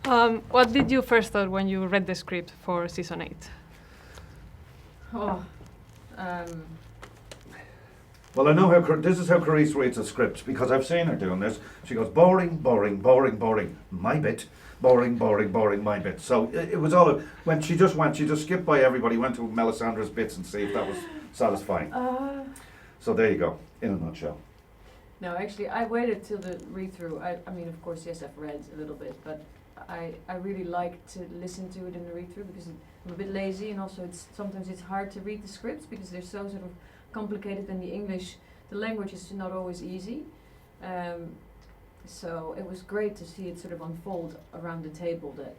What did you first thought when you read the script for season 8? Oh, Well, I know this is how Carice reads a script, because I've seen her doing this. She goes, boring, boring, boring, boring, my bit, boring, boring, boring, my bit. So it was all, when she just skipped by everybody, went to Melisandre's bits and see if that was satisfying. So there you go, in a nutshell. no, actually, I waited till the read-through. I mean, of course, yes, I've read a little bit, but I really like to listen to it in the read-through because I'm a bit lazy, and also sometimes it's hard to read the scripts because they're so sort of complicated, and the language is not always easy. So it was great to see it sort of unfold around the table that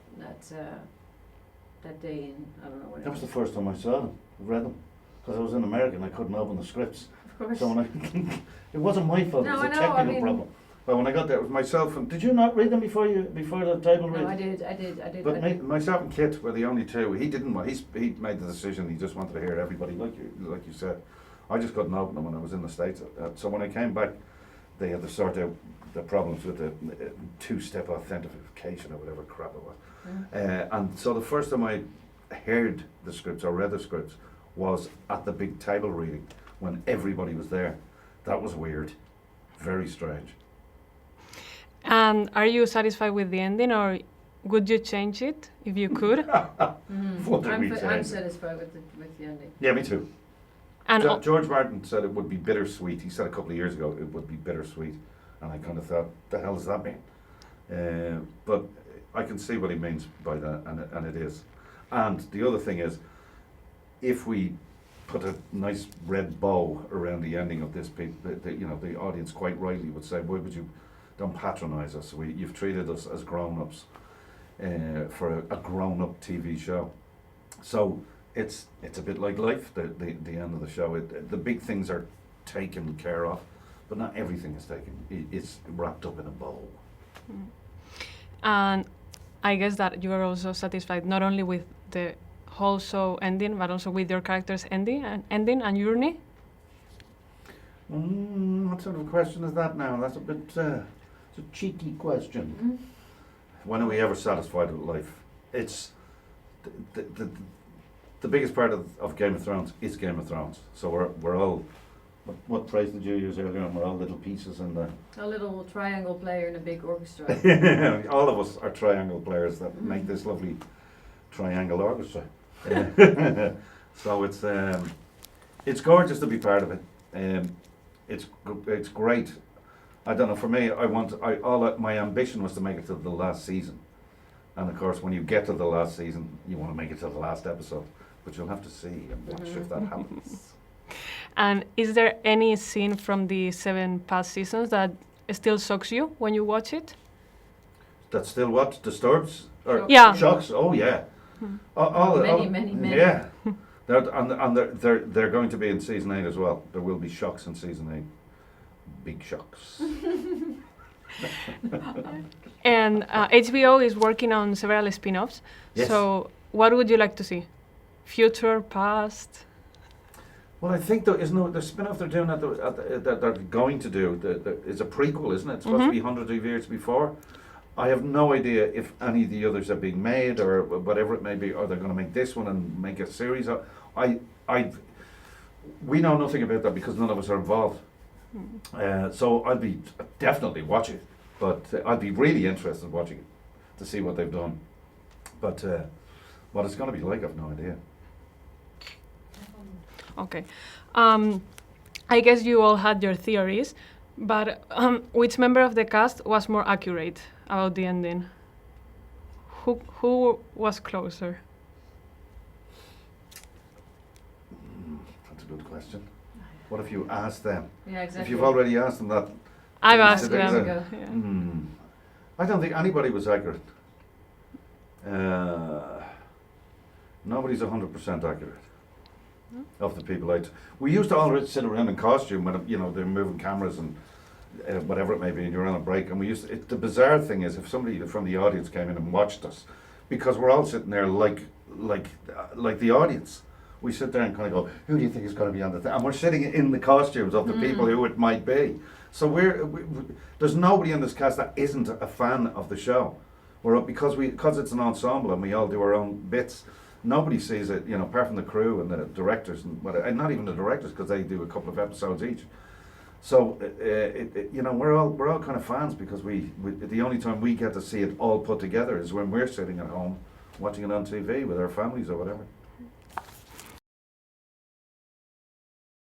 day in, I don't know when. That was the first time I saw them, read them, because I was in America and I couldn't open the scripts. Of course. So when it wasn't my fault, No, it was I a know, technical problem. But when I got there, it was myself and, did you not read them before the table read? No, I did. But myself and Kit were the only two. He didn't want, he made the decision, he just wanted to hear everybody, like you said. I just couldn't open them when I was in the States. So when I came back, they had to sort out the problems with the two-step authentication or whatever crap it was. And so the first time I heard the scripts or read the scripts was at the big table reading when everybody was there. That was weird, very strange. And are you satisfied with the ending, or would you change it if you could? What did we I'm change? satisfied with the ending. Yeah, me too. And George Martin said it would be bittersweet. He said a couple of years ago it would be bittersweet, and I kind of thought, the hell does that mean? But I can see what he means by that, and it is. And the other thing is, if we put a nice red bow around the ending of this, the audience quite rightly would say, why would you, don't patronise us? You've treated us as grown-ups for a grown-up TV show. So it's a bit like life, the end of the show. The big things are taken care of, but not everything is taken. It's wrapped up in a bow. And I guess that you are also satisfied not only with the whole show ending, but also with your character's ending and journey. What sort of a question is that now? That's a bit, it's a cheeky question. When are we ever satisfied with life? It's the biggest part of Game of Thrones is Game of Thrones. So we're all, what phrase did you use earlier? We're all little pieces in the... A little triangle player in a big orchestra. All of us are triangle players that make this lovely triangle orchestra. So it's gorgeous to be part of it. It's great. I don't know. For me, my ambition was to make it to the last season, and of course, when you get to the last season, you want to make it to the last episode. But you'll have to see and watch if that happens. And is there any scene from the 7 past seasons that still shocks you when you watch it? That still what disturbs or Yeah. shocks? Oh yeah. Many. Yeah. They're going to be in season 8 as well. There will be shocks in season 8. Big shocks. And HBO is working on several spin-offs. Yes. So what would you like to see? Future, past? Well, I think the spin-off they're doing that they're going to do is a prequel, isn't it? It's supposed to be hundreds of years before. I have no idea if any of the others are being made or whatever it may be, or they're going to make this one and make a series. We know nothing about that because none of us are involved. So I'd be definitely watching it, but I'd be really interested in watching it to see what they've done. But what it's going to be like, I've no idea. Okay. I guess you all had your theories, but which member of the cast was more accurate about the ending? Who was closer? That's a good question. What if you ask them? Yeah, exactly. If you've already asked them that. I've asked Years them. ago. Yeah. I don't think anybody was accurate. Nobody's 100% accurate of the people. We used to all sit around in costume when they're moving cameras and whatever it may be, and you're on a break. And the bizarre thing is, if somebody from the audience came in and watched us, because we're all sitting there like the audience. We sit there and kind of go, who do you think is going to be on the thing? And we're sitting in the costumes of the people who it might be. So there's nobody in this cast that isn't a fan of the show. because it's an ensemble and we all do our own bits. Nobody sees it, apart from the crew and the directors and not even the directors because they do a couple of episodes each. So we're all kind of fans because we the only time we get to see it all put together is when we're sitting at home watching it on TV with our families or whatever.